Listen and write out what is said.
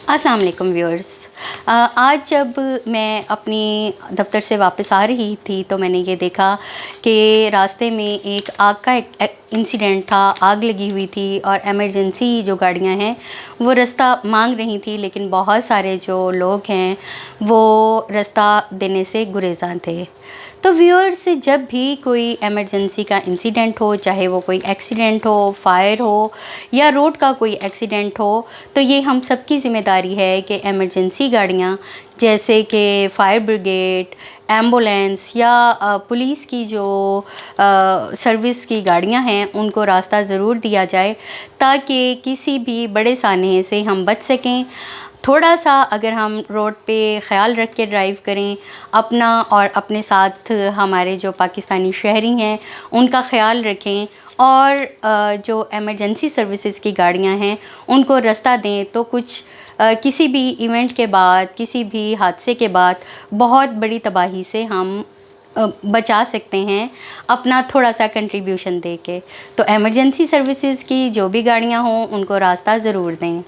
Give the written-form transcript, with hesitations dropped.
अस्सलाम वालेकुम व्यूअर्स। आज जब मैं अपनी दफ़्तर से वापस आ रही थी तो मैंने ये देखा कि रास्ते में एक आग का एक इंसिडेंट था। आग लगी हुई थी और इमरजेंसी जो गाड़ियां हैं वो रास्ता मांग रही थी, लेकिन बहुत सारे जो लोग हैं वो रास्ता देने से गुरेज़ां थे। तो व्यूअर्स, जब भी कोई इमरजेंसी का इंसिडेंट हो, चाहे वो कोई एक्सीडेंट हो, फायर हो या रोड का कोई एक्सीडेंट हो, तो ये हम सब की ज़िम्मेदारी है कि इमरजेंसी गाड़ियाँ जैसे कि फायर ब्रिगेड, एम्बुलेंस या पुलिस की जो सर्विस की गाड़ियाँ हैं उनको रास्ता ज़रूर दिया जाए, ताकि किसी भी बड़े सानहे से हम बच सकें। थोड़ा सा अगर हम रोड पे ख़्याल रख के ड्राइव करें, अपना और अपने साथ हमारे जो पाकिस्तानी शहरी हैं उनका ख़्याल रखें और जो इमरजेंसी सर्विसेज की गाड़ियां हैं उनको रास्ता दें, तो कुछ किसी भी इवेंट के बाद, किसी भी हादसे के बाद बहुत बड़ी तबाही से हम बचा सकते हैं अपना थोड़ा सा कंट्रीब्यूशन दे के। तो इमरजेंसी सर्विसेज की जो भी गाड़ियां हों उनको रास्ता ज़रूर दें।